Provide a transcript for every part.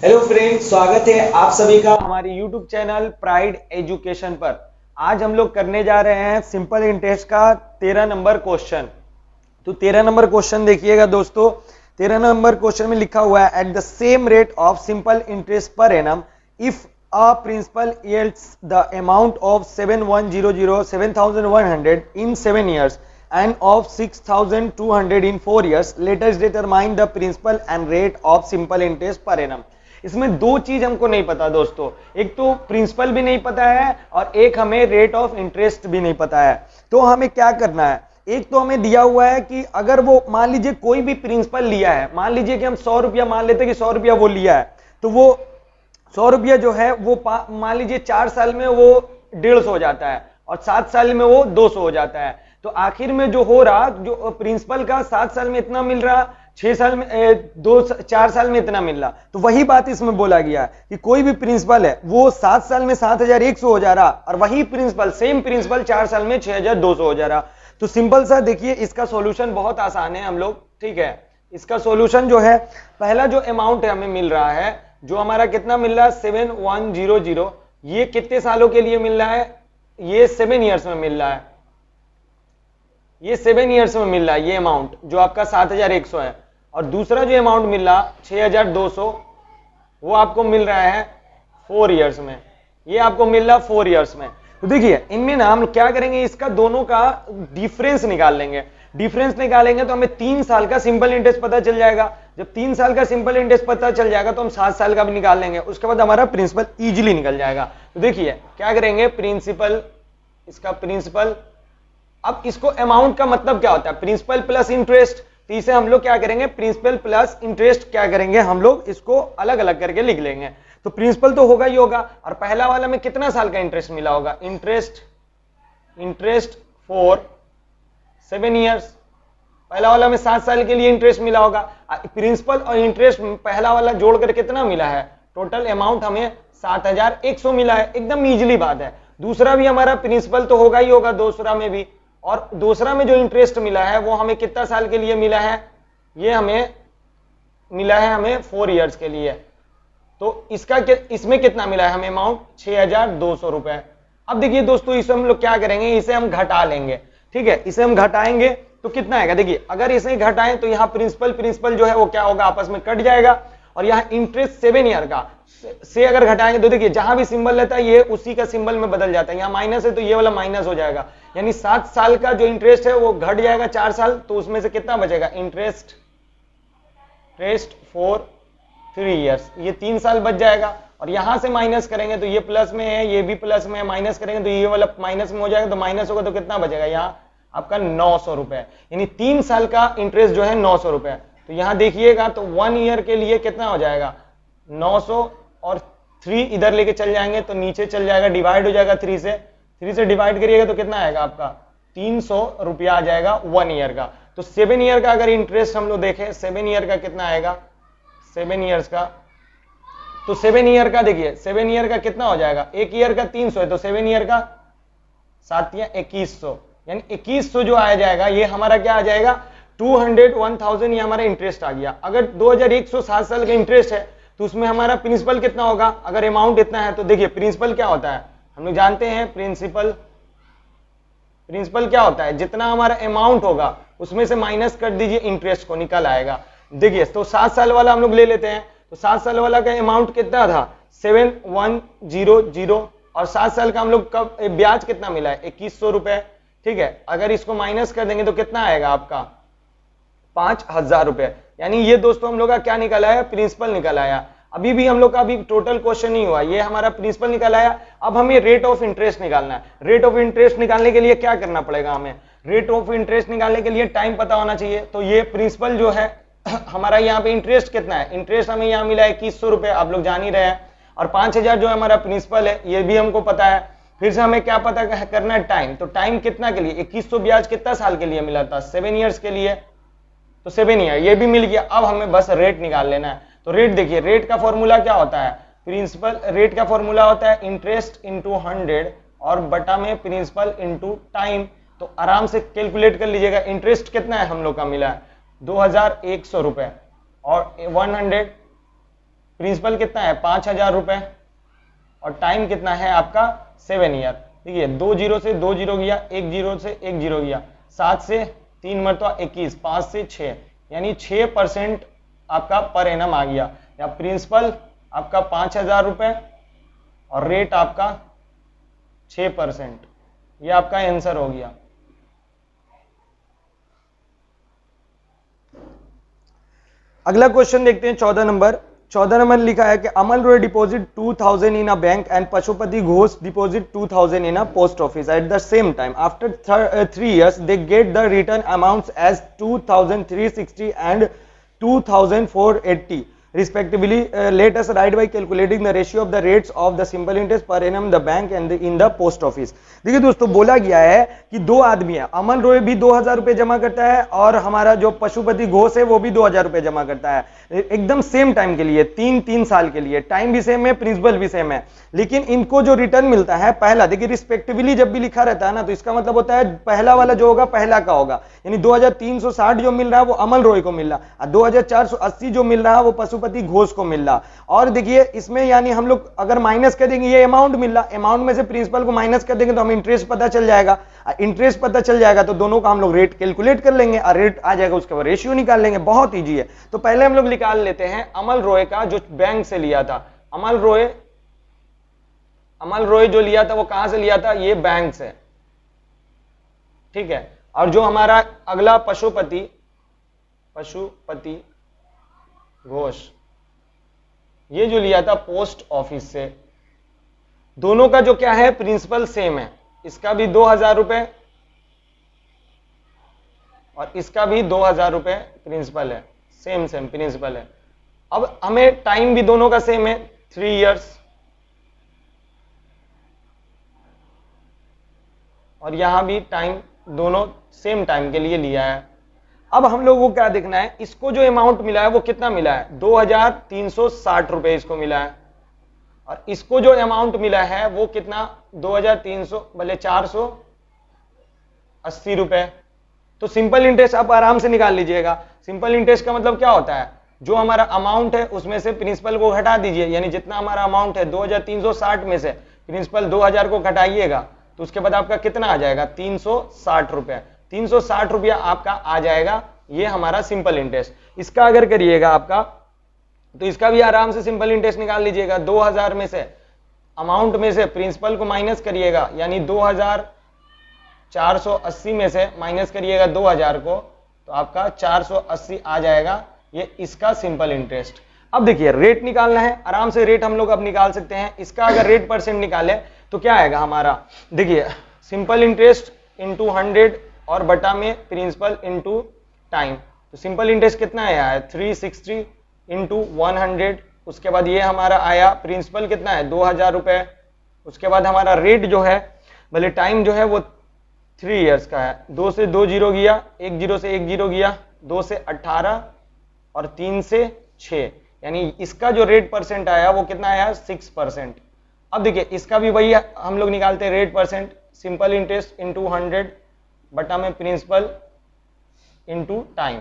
Hello friends, स्वागत है आप सभी का हमारे यूट्यूब चैनल प्राइड एजुकेशन पर। आज हम लोग करने जा रहे हैं सिंपल इंटरेस्ट का 13 नंबर क्वेश्चन। तो 13 नंबर क्वेश्चन देखिएगा दोस्तों। 13 नंबर क्वेश्चन में लिखा हुआ है at the same rate of simple interest per annum if a principal yields the amount of 7100 in 7 years and of 6200 in 4 years, let us determine the principal and rate of simple interest per annum। इसमें दो चीज हमको नहीं पता दोस्तों, एक तो principal भी नहीं पता है और एक हमें रेट ऑफ इंटरेस्ट भी नहीं पता है। तो हमें क्या करना है, एक तो हमें दिया हुआ है कि अगर वो मान लीजिए कोई भी प्रिंसिपल लिया है, मान लीजिए कि हम 100 रुपया मान लेते हैं कि 100 रुपया वो लिया है, तो वो 100 रुपया जो है वो मान लीजिए 4 साल में वो 150 हो जाता है और 7 साल में वो 200 हो जाता है। तो आखिर में जो हो रहा, जो प्रिंसिपल का 7 साल में इतना मिल रहा, 6 साल में 4 साल में इतना मिल रहा। तो वही बात इसमें बोला गया कि कोई भी प्रिंसिपल है वो 7 साल में 7100 हो जा रहा और वही प्रिंसिपल सेम प्रिंसिपल 4 साल में 6200 हो जा रहा। तो सिंपल सा देखिए, इसका सॉल्यूशन बहुत आसान है हम लोग, ठीक है। इसका सॉल्यूशन जो है, पहला जो अमाउंट है हमें मिल रहा है, जो हमारा कितना मिल रहा है 7100, ये कितने सालों के लिए मिल रहा है, ये 7 ईयर्स में मिल रहा है, ये 7 ईयर्स में मिल रहा है ये अमाउंट जो आपका 7100 है। और दूसरा जो अमाउंट मिल रहा 6200, वो आपको मिल रहा है 4 ईयर्स में, ये आपको मिल रहा 4 ईयर्स में। तो देखिए इनमें ना हम क्या करेंगे, इसका दोनों का डिफरेंस निकाल लेंगे। डिफरेंस निकालेंगे तो हमें 3 साल का सिंपल इंटरेस्ट पता चल जाएगा। जब 3 साल का सिंपल इंटरेस्ट पता चल जाएगा तो हम 7 साल का भी निकाल लेंगे, उसके बाद हमारा प्रिंसिपल इजीली निकल जाएगा। तो देखिए क्या करेंगे, प्रिंसिपल, इसका प्रिंसिपल, अब इसको अमाउंट का मतलब क्या होता है, प्रिंसिपल प्लस इंटरेस्ट। तो इसे हम लोग क्या करेंगे, प्रिंसिपल प्लस इंटरेस्ट क्या करेंगे, हम लोग इसको अलग अलग करके लिख लेंगे। तो प्रिंसिपल तो होगा ही होगा, और पहला वाला में कितना साल का इंटरेस्ट मिला होगा, इंटरेस्ट फॉर 7 ईयर्स, पहला वाला में 7 साल के लिए इंटरेस्ट मिला होगा। प्रिंसिपल और इंटरेस्ट पहला वाला जोड़कर कितना मिला है, टोटल अमाउंट हमें 7100 मिला है, एकदम इजीली बात है। दूसरा भी हमारा प्रिंसिपल तो होगा ही होगा दूसरा में भी, और दूसरा में जो इंटरेस्ट मिला है वो हमें कितना साल के लिए मिला है, ये हमें मिला है हमें 4 ईयर्स के लिए। तो इसका इसमें कितना मिला है हमें अमाउंट, 6200 रुपए। अब देखिए दोस्तों, इसे हम लोग क्या करेंगे, इसे हम घटा लेंगे, ठीक है। इसे हम घटाएंगे तो कितना आएगा, देखिए अगर इसे घटाएं तो यहाँ प्रिंसिपल जो है वो क्या होगा, आपस में कट जाएगा। और यहाँ इंटरेस्ट 7 ईयर का से अगर घटाएंगे तो देखिए जहां भी सिंबल रहता है ये उसी का सिंबल में बदल जाता है। यहाँ माइनस है तो ये वाला माइनस हो जाएगा, यानी 7 साल का जो इंटरेस्ट है वो घट जाएगा 4 साल, तो उसमें से कितना बचेगा, इंटरेस्ट फॉर 3 ईयर्स, ये 3 साल बच जाएगा। और यहां से माइनस करेंगे तो ये प्लस में है, ये भी प्लस में है, माइनस करेंगे तो ये वाला माइनस में हो जाएगा, तो माइनस होगा तो कितना बचेगा यहाँ आपका 900 रुपए, यानी 3 साल का इंटरेस्ट जो है 900 रुपए। तो यहां देखिएगा तो 1 ईयर के लिए कितना हो जाएगा 900, और 3 इधर लेके चल जाएंगे तो नीचे चल जाएगा, डिवाइड हो जाएगा 3 से डिवाइड करिएगा तो कितना आएगा आपका 300 रुपया आ जाएगा 1 ईयर का। तो 7 ईयर का अगर इंटरेस्ट हम लोग देखें, 7 ईयर का कितना आएगा, 7 ईयर्स का, तो 7 ईयर का देखिए 7 ईयर का कितना हो जाएगा, 1 ईयर का 300 है तो 7 ईयर का 7 या 2100, यानी 2100 जो आ जाएगा ये हमारा क्या आ जाएगा 201,000, ये हमारा इंटरेस्ट आ गया। अगर 2100 7 साल का इंटरेस्ट है तो उसमें हमारा प्रिंसिपल कितना होगा, अगर अमाउंट इतना है तो देखिए प्रिंसिपल क्या होता है, हम लोग जानते हैं प्रिंसिपल क्या होता है, जितना हमारा अमाउंट होगा उसमें से माइनस कर दीजिए इंटरेस्ट को, निकल आएगा। देखिए तो 7 साल वाला हम लोग ले लेते हैं, तो 7 साल वाला का अमाउंट कितना था 7100, और 7 साल का हम लोग कब ब्याज कितना मिला है 2100 रुपए, ठीक है। अगर इसको माइनस कर देंगे तो कितना आएगा आपका 5000 रुपए, यानी ये दोस्तों हम लोग का क्या निकल आया, प्रिंसिपल निकल आया। अभी भी हम लोग का अभी टोटल क्वेश्चन नहीं हुआ, ये हमारा प्रिंसिपल निकल आया। अब हमें रेट ऑफ इंटरेस्ट निकालना है। रेट ऑफ इंटरेस्ट निकालने के लिए क्या करना पड़ेगा, हमें रेट ऑफ इंटरेस्ट निकालने के लिए टाइम पता होना चाहिए। तो ये प्रिंसिपल जो है हमारा यहाँ पे इंटरेस्ट कितना है, इंटरेस्ट हमें यहाँ मिला है 2100 रुपए, आप लोग जान ही रहे हैं, और 5000 जो है हमारा प्रिंसिपल है ये भी हमको पता है। फिर से हमें क्या पता करना है, टाइम। तो टाइम कितना के लिए, 2100 ब्याज कितना साल के लिए मिला था 7 ईयर्स के लिए, तो 7 ईयर ये भी मिल गया। अब हमें बस रेट निकाल लेना है। तो रेट देखिए, रेट का फॉर्मूला क्या होता है, प्रिंसिपल रेट का फॉर्मूला होता है इंटरेस्ट इंटू 100 और बटा में प्रिंसिपल इंटू टाइम। तो आराम से कैलकुलेट कर लीजिएगा, इंटरेस्ट कितना है हम लोग का मिला है 2100 रुपए, और 100 प्रिंसिपल कितना है 5,000 रुपए और टाइम कितना है आपका 7 ईयर। देखिए 2 जीरो से 2 जीरो गया, 1 जीरो से 1 जीरो गया, 7 से 3 मरतबा 21, 5 से 6, यानी 6% आपका पर एनम आ गया। या प्रिंसिपल आपका 5,000 रुपए और रेट आपका 6%, ये आपका आंसर हो गया। अगला क्वेश्चन देखते हैं 14 नंबर। 14 नंबर लिखा है कि Amal Roy deposit 2000 in a bank and Pashupati Ghosh deposit 2000 in a post office at the same time. After 3 years they get the return amounts as 2360 and 2480 respectively. Let us write by calculating the ratio of the rates of the simple interest per annum the bank and in the post office. देखिए दोस्तों बोला गया है कि दो आदमी है, अमन रॉय भी 2000 रुपए जमा करता है और हमारा जो पशुपति घोष है वो भी 2000 रुपए जमा करता है, एकदम सेम टाइम के लिए, 3 साल के लिए। टाइम भी सेम है, प्रिंसिपल भी सेम है, लेकिन इनको जो रिटर्न मिलता है पहला, देखिए रिस्पेक्टिवली जब भी लिखा रहता है ना तो इसका मतलब होता है पहला वाला जो होगा पहला का होगा, यानी 2360 जो मिल रहा है वो अमल रॉय को मिल रहा है, 2480 जो मिल रहा है वो पशुपति घोष को मिल रहा। और देखिए इसमें यानी हम लोग अगर माइनस कर देंगे, ये अमाउंट मिल रहा, अमाउंट में से प्रिंसिपल को माइनस कर देंगे तो हमें इंटरेस्ट पता चल जाएगा, इंटरेस्ट पता चल जाएगा तो दोनों का हम लोग रेट कैलकुलेट कर लेंगे और रेट आ जाएगा, उसके बाद रेशियो निकाल लेंगे। बहुत ईजी है। तो पहले हम लोग निकाल लेते हैं अमल रॉय का जो बैंक से लिया था। अमल रॉय जो लिया था वो कहां से लिया था, ये बैंक से, ठीक है। और जो हमारा अगला पशुपति घोष, ये जो लिया था पोस्ट ऑफिस से। दोनों का जो क्या है प्रिंसिपल सेम है, इसका भी 2000 रुपए और इसका भी 2000 रुपए प्रिंसिपल है, सेम प्रिंसिपल है। अब हमें टाइम भी दोनों का सेम है 3 years और यहां भी टाइम दोनों सेम टाइम के लिए लिया है। अब हम लोगों को क्या देखना है, इसको जो अमाउंट मिला है वो कितना मिला है 2360 रुपए इसको मिला है और इसको जो अमाउंट मिला है वो कितना 2300 भले 480 रुपए। तो सिंपल इंटरेस्ट आप आराम से निकाल लीजिएगा। सिंपल इंटरेस्ट का मतलब क्या होता है, जो हमारा अमाउंट है उसमें से प्रिंसिपल को घटा दीजिए, यानी जितना हमारा अमाउंट है 2360 में से प्रिंसिपल 2000 को घटाइएगा तो उसके बाद आपका कितना आ जाएगा 360 रुपए। 360 रुपया आपका आ जाएगा, ये हमारा सिंपल इंटरेस्ट। इसका अगर करिएगा आपका तो इसका भी आराम से सिंपल इंटरेस्ट निकाल लीजिएगा। 2000 में से अमाउंट में से प्रिंसिपल को माइनस करिएगा, यानी 2480 में से माइनस करिएगा 2000 को तो आपका 480 आ जाएगा, ये इसका सिंपल इंटरेस्ट। अब देखिए रेट निकालना है, आराम से रेट हम लोग अब निकाल सकते हैं। इसका अगर रेट परसेंट निकाले तो क्या आएगा हमारा, देखिए सिंपल इंटरेस्ट इंटू 100 और बटा में प्रिंसिपल इंटू टाइम। तो सिंपल इंटरेस्ट कितना आया है 360 इंटू 100, उसके बाद ये हमारा आया प्रिंसिपल कितना है 2000 रुपए। उसके बाद हमारा रेट जो है भले टाइम जो है वो 3 years का है, 2 से 2 जीरो गया, 1 जीरो से 1 जीरो गया, 2 से 18 और 3 से 6, यानी इसका जो रेट परसेंट आया वो कितना आया 6%। अब देखिए इसका भी वही हम लोग निकालते हैं rate percent, simple interest into 100 बटा में principal into time.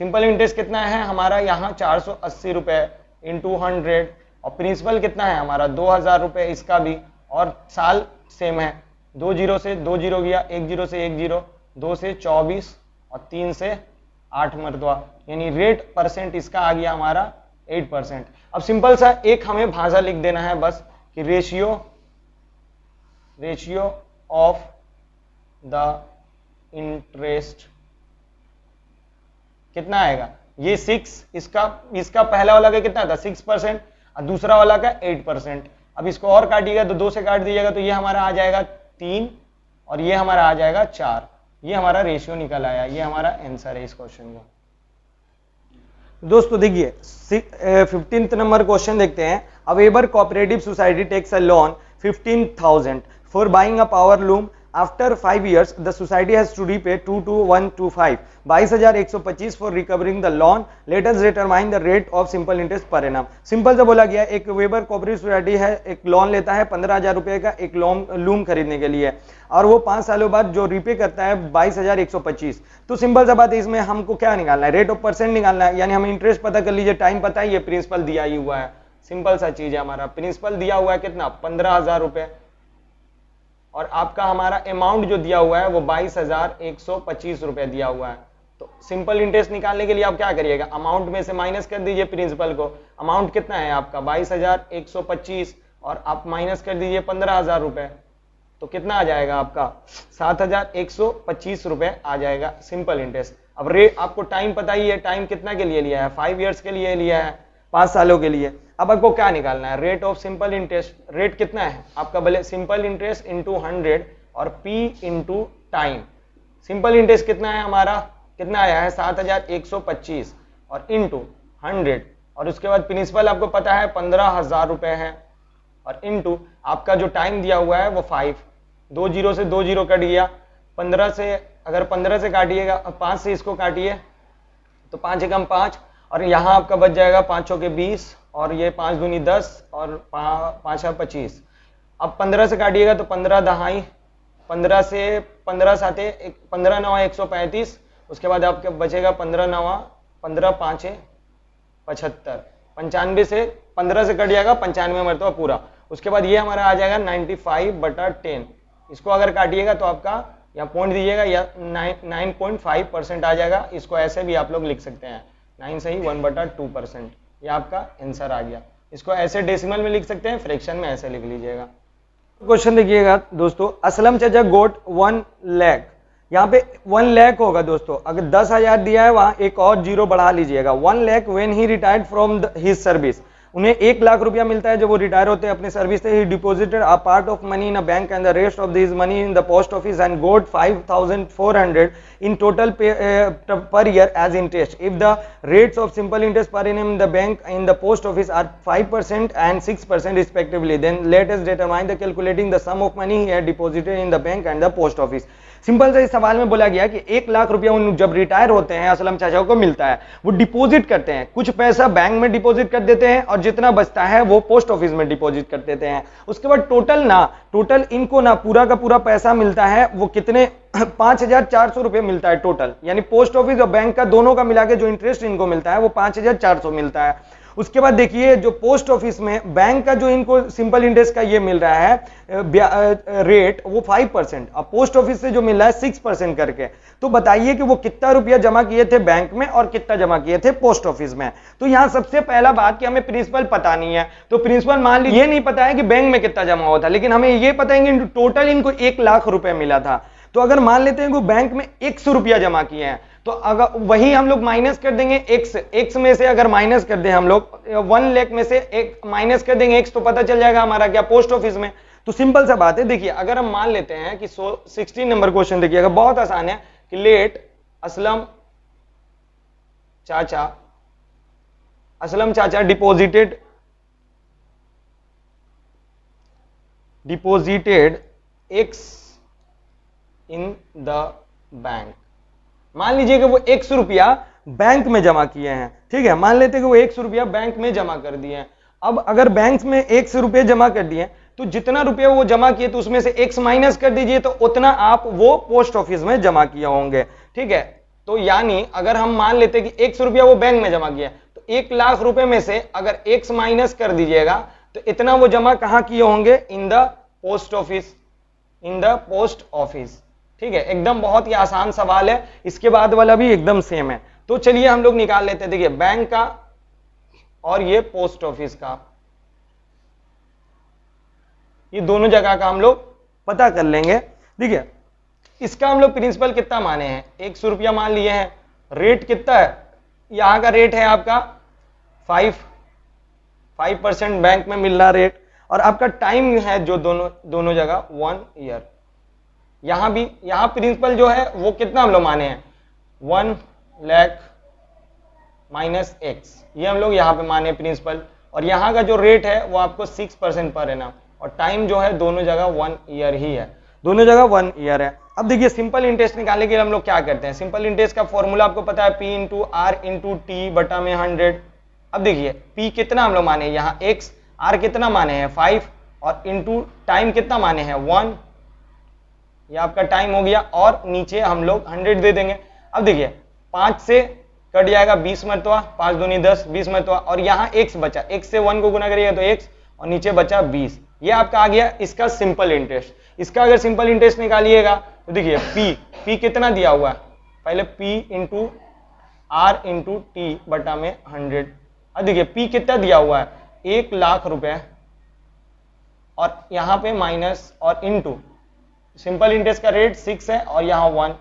Simple interest कितना है हमारा यहाँ 480 रुपए इंटू 100 और प्रिंसिपल कितना है हमारा 2000 रुपए, इसका भी, और साल सेम है, 2 जीरो से 2 जीरो गया, 1 जीरो से 1 जीरो, 2 से 24 और 3 से 8 मरतबा, यानी रेट परसेंट इसका आ गया हमारा 8%। अब सिंपल सा एक हमें भाषा लिख देना है बस कि रेशियो ऑफ द इंटरेस्ट कितना आएगा, ये 6, इसका पहला वाला का कितना था 6% और दूसरा वाला का 8%। अब इसको और काटिएगा तो 2 से काट दीजिएगा तो ये हमारा आ जाएगा 3 और ये हमारा आ जाएगा 4। ये हमारा रेशियो निकल आया, ये हमारा आंसर है इस क्वेश्चन का। दोस्तों देखिए 15th नंबर क्वेश्चन देखते हैं। A weaver cooperative society takes a loan 15,000 for buying a power loom. After 5 years, the society has to repay 22125, 22,125 for recovering the loan. Let us determine the rate of simple interest per annum. Simple से बोला गया, एक weber cooperative society है, एक loan लेता है 15,000 रुपए का एक लूम खरीदने के लिए और वो 5 सालों बाद जो रीपे करता है 22,125। तो सिंपल सा बात है, इसमें हमको क्या निकालना है, रेट ऑफ परसेंट निकालना है, यानी हमें इंटरेस्ट पता कर लीजिए, टाइम पता है, ये प्रिंसिपल दिया ही हुआ है। सिंपल सा चीज है। हमारा प्रिंसिपल दिया हुआ है कितना, 15,000 रुपए, और आपका हमारा अमाउंट जो दिया हुआ है वो 22,125 रुपए दिया हुआ है। तो सिंपल इंटरेस्ट निकालने के लिए आप क्या करिएगा, अमाउंट में से माइनस कर दीजिए प्रिंसिपल को। अमाउंट कितना है आपका 22,125, और आप माइनस कर दीजिए 15,000 रुपए, तो कितना आ जाएगा आपका 7,125 रुपए आ जाएगा सिंपल इंटरेस्ट। अब रेट आपको टाइम पता ही है, टाइम कितना के लिए लिया है, 5 ईयर्स के लिए लिया है, 5 सालों के लिए। अब आपको क्या निकालना है, rate of simple interest. Rate कितना है आपका, भले सिंपल इंटरेस्ट इंटू 100 और P into time. Simple interest कितना है हमारा, कितना आया है 7,125 और इंटू 100, और उसके बाद प्रिंसिपल आपको पता है 15,000 रुपए है, और इंटू आपका जो टाइम दिया हुआ है वो 5, 2 जीरो से 2 जीरो कट गया, 15 से, अगर 15 से काटिएगा, 5 से इसको काटिए तो 5 एकम 5, और यहाँ आपका बच जाएगा 5 चौके 20, और ये 5 दूनी 10 और 5 25। अब 15 से काटिएगा तो 15 दहाई, 15 से 15 साथे 15 नवा 135, उसके बाद आपके बचेगा 15 नवा 15 पाँचे 75, 95 से 15 से कट जाएगा 95 मरतबा पूरा। उसके बाद ये हमारा आ जाएगा 95/10, इसको अगर काटिएगा तो आपका या पॉइंट दीजिएगा या 9.5% आ जाएगा। इसको ऐसे भी आप लोग लिख सकते हैं, 9 सही 1/2%, ये आपका आंसर आ गया। इसको ऐसे डेसिमल में लिख सकते हैं, फ्रैक्शन में ऐसे लिख लीजिएगा। क्वेश्चन देखिएगा दोस्तों, असलम चाचा गोट 1 लाख, यहाँ पे 1 लाख होगा दोस्तों, अगर 10,000 दिया है वहां एक और जीरो बढ़ा लीजिएगा। 1 lakh when he retired from his service, उन्हें 1 लाख रुपया मिलता है जब वो रिटायर होते हैं अपने सर्विस से। He deposited a part of money in a bank and the rest of this money in the post office and got 5,400 in total per year as interest. If the rates of simple interest per annum in the bank in the post office are 5% and 6% respectively, then let us determine the calculating the sum of money he had deposited in the bank and the post office. Simple से इस सवाल में बोला गया कि 1 लाख रुपया उन जब रिटायर होते हैं असलम चाचा को मिलता है, वो डिपॉजिट करते हैं, कुछ पैसा बैंक में डिपॉजिट कर देते हैं और जितना बचता है वो पोस्ट ऑफिस में डिपॉजिट कर देते हैं। उसके बाद टोटल इनको ना पूरा का पूरा पैसा मिलता है, वो कितने 5,400 रुपये मिलता है टोटल, यानी पोस्ट ऑफिस और बैंक का दोनों का मिला के जो इंटरेस्ट इनको मिलता है वो 5,400 मिलता है। उसके बाद देखिए जो पोस्ट ऑफिस में बैंक का जो इनको सिंपल इंटरेस्ट का ये मिल रहा है रेट वो 5%, अब पोस्ट ऑफिस से जो मिल रहा है 6% करके। तो बताइए कि वो कितना रुपया जमा किए थे बैंक में और कितना जमा किए थे पोस्ट ऑफिस में। तो यहां सबसे पहला बात कि हमें प्रिंसिपल पता नहीं है, तो प्रिंसिपल मान लीजिए ये नहीं पता है कि बैंक में कितना जमा हुआ था, लेकिन हमें ये पता है कि टोटल इनको 1 लाख रुपए मिला था। तो अगर मान लेते हैं कि बैंक में 100 रुपया जमा किए हैं, तो अगर वही हम लोग माइनस कर देंगे x में से, अगर माइनस कर दें हम लोग 1 लाख में से एक माइनस कर देंगे x, तो पता चल जाएगा हमारा क्या पोस्ट ऑफिस में। तो सिंपल सा बात है। देखिए अगर हम मान लेते हैं कि 16 नंबर क्वेश्चन देखिएगा, बहुत आसान है कि लेट असलम चाचा deposited x in the bank. मान लीजिए कि वो 100 रुपया बैंक में जमा किए हैं, ठीक है, मान लेते हैं कि वो 100 रुपया बैंक में जमा कर दिए हैं। अब अगर बैंक में 100 रुपये जमा कर दिए तो जितना रुपया वो जमा किए तो उसमें से x माइनस कर दीजिए, तो उतना आप वो पोस्ट ऑफिस में जमा किए होंगे, ठीक है। तो यानी अगर हम मान लेते हैं कि 100 रुपया वो बैंक में जमा किया, तो 1 लाख रुपए में से अगर x माइनस कर दीजिएगा तो इतना वो जमा कहां किए होंगे, इन द पोस्ट ऑफिस, ठीक है। एकदम बहुत ही आसान सवाल है, इसके बाद वाला भी एकदम सेम है। तो चलिए हम लोग निकाल लेते हैं। देखिए बैंक का और ये पोस्ट ऑफिस का, ये दोनों जगह का हम लोग पता कर लेंगे। देखिए इसका हम लोग प्रिंसिपल कितना माने हैं, 100 रुपया मान लिए हैं। रेट कितना है, यहां का रेट है आपका 5% बैंक में मिल रहा रेट, और आपका टाइम है जो दोनों जगह 1 ईयर। यहां प्रिंसिपल जो है वो कितना हम लोग माने हैं, 1 लाख माइनस x, ये हम लोग यहां पे माने प्रिंसिपल। और यहां का जो रेट है वो आपको 6% पर एनम, और टाइम जो है दोनों जगह 1 ईयर ही है, दोनों जगह 1 ईयर है। अब देखिए सिंपल इंटरेस्ट निकालने के लिए हम लोग क्या करते हैं, सिंपल इंटरेस्ट का फॉर्मूला आपको पता है, P into R into T बटा में 100। अब देखिए P कितना हम लोग माने यहाँ x, R कितना माने हैं 5, और इंटू टाइम कितना माने हैं 1, ये आपका टाइम हो गया, और नीचे हम लोग 100 दे देंगे। अब देखिए 5 से कट जाएगा 20 मरतबा, 5 दूनी 10, 20 मरतबा, और यहाँ x बचा, x से 1 को गुना करिएगा तो x, और नीचे बचा 20। ये आपका आ गया इसका सिंपल इंटरेस्ट। इसका अगर सिंपल इंटरेस्ट निकालिएगा तो देखिए p कितना दिया हुआ है, पहले p into r into T बटा में 100। अब देखिए p कितना दिया हुआ है, 1 लाख रुपए, और यहाँ पे माइनस और इंटू सिंपल इंटरेस्ट का रेट 6 है और यहाँ 1।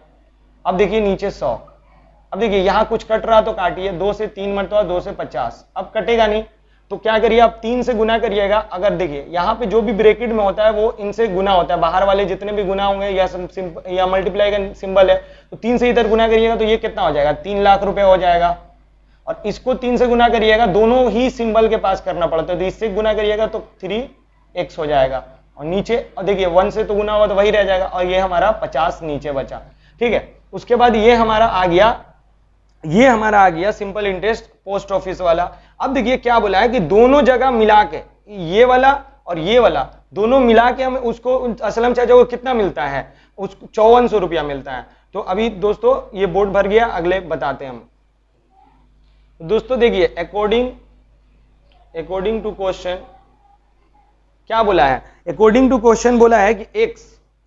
अब देखिए नीचे 100। अब देखिए यहाँ कुछ कट रहा तो काटिए, 2 से 3 मरतबा 2 से 50, अब कटेगा नहीं तो क्या करिए आप 3 से गुना करिएगा। अगर देखिए यहाँ पे जो भी ब्रैकेट में होता है वो इनसे गुना होता है, बाहर वाले जितने भी गुना होंगे या मल्टीप्लाई का सिंबल है तो 3 से इधर गुना करिएगा तो ये कितना हो जाएगा, 3 लाख रुपए हो जाएगा। और इसको 3 से गुना करिएगा, दोनों ही सिंबल के पास करना पड़ता है, तो इससे गुना करिएगा तो 3x हो जाएगा, और नीचे और देखिए 1 से तो गुना हुआ तो वही रह जाएगा, और ये हमारा 50 नीचे बचा। ठीक है, उसके बाद ये हमारा आ गया सिंपल इंटरेस्ट पोस्ट ऑफिस वाला। अब देखिए क्या बोला है कि दोनों जगह मिला के, ये वाला और ये वाला दोनों मिला के हमें उसको असलम चाचा को कितना मिलता है, उसको 5400 रुपया मिलता है। तो अभी दोस्तों ये बोर्ड भर गया, अगले बताते हैं हम। दोस्तों देखिए अकॉर्डिंग टू क्वेश्चन क्या बोला है, अकॉर्डिंग टू क्वेश्चन बोला है कि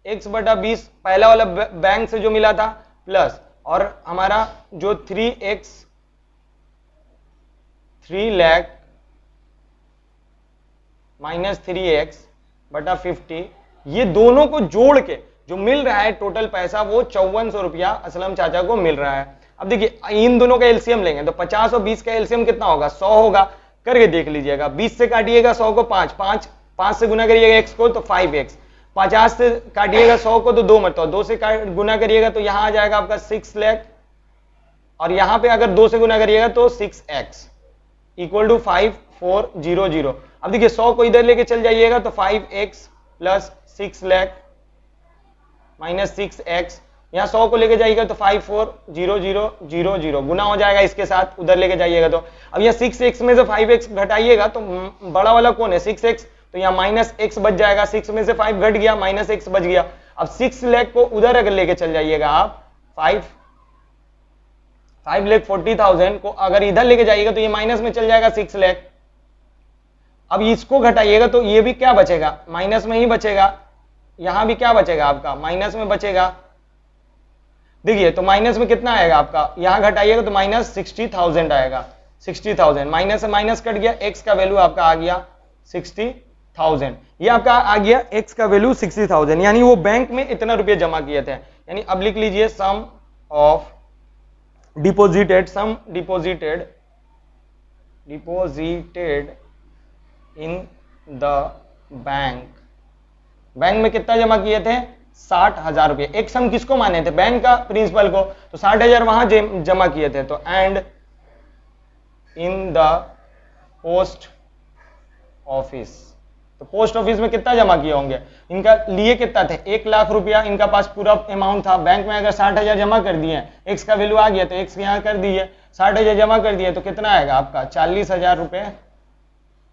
x बटा 20 पहला वाला बैंक से जो मिला था प्लस, और हमारा जो 3x 3 लाख माइनस 3x बटा 50, ये दोनों को जोड़ के जो मिल रहा है टोटल पैसा वो 5400 रुपया असलम चाचा को मिल रहा है। अब देखिए इन दोनों का एलसीएम लेंगे तो 50 और 20 का एलसीएम कितना होगा, 100 होगा, करके देख लीजिएगा। 20 से काटिएगा 100 को 5 से गुना करिएगा x को तो 5x, 50 से काटिएगा 100 को तो 2 मरतबा, 2 से गुना करिएगा तो यहां आ जाएगा आपका 6 लाख, और यहां पे अगर 2 से गुना करिएगा तो 6x इक्वल टू 5400। अब देखिए 100 को इधर लेके चल जाइएगा तो 5x plus 6 lakh minus 6x, यहाँ 100 को लेके जाइएगा तो 540000 गुना हो जाएगा इसके साथ, उधर लेके जाइएगा तो। अब यहाँ 6x में से 5x घटाइएगा तो बड़ा वाला कौन है 6x, तो यहाँ माइनस x बच जाएगा, 6 में से 5 घट गया माइनस x बच गया। अब 6 लाख को उधर अगर लेके चल जाइएगा आप 5,40,000 को अगर इधर लेके जाइएगा तो ये माइनस में चल जाएगा 6 लाख। अब इसको घटाइएगा तो ये भी क्या बचेगा, माइनस में ही बचेगा, यहां भी क्या बचेगा आपका माइनस में बचेगा। देखिए तो माइनस में कितना आएगा आपका, यहां घटाइएगा तो माइनस 60,000 आएगा, 60,000 माइनस से माइनस कट गया, x का वैल्यू आपका आ गया 60,000, ये आपका आ गया x का वैल्यू 60,000, यानी वो बैंक में इतना रुपये जमा किए थे। यानी अब लिख लीजिए sum of deposited in the bank में कितना जमा किए थे 60,000 रुपये। एक सम किसको माने थे, बैंक का प्रिंसिपल को, तो 60,000 वहां जमा किए थे। तो and in the post office, तो पोस्ट ऑफिस में कितना जमा किए होंगे, इनका लिए कितना थे 1 लाख रुपया, इनका पास पूरा अमाउंट था। बैंक में अगर 60,000 जमा कर दिए, एक्स का वैल्यू आ गया तो एक्स यहाँ कर दिए, 60,000 जमा कर दिए तो कितना आएगा आपका 40,000 रुपये।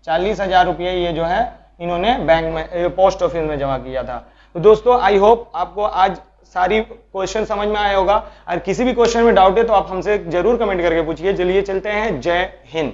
40,000 रुपये ये जो है इन्होंने बैंक में पोस्ट ऑफिस में जमा किया था। तो दोस्तों आई होप आपको आज सारी क्वेश्चन समझ में आया होगा। और किसी भी क्वेश्चन में डाउट है तो आप हमसे जरूर कमेंट करके पूछिए। चलिए चलते हैं, जय हिंद।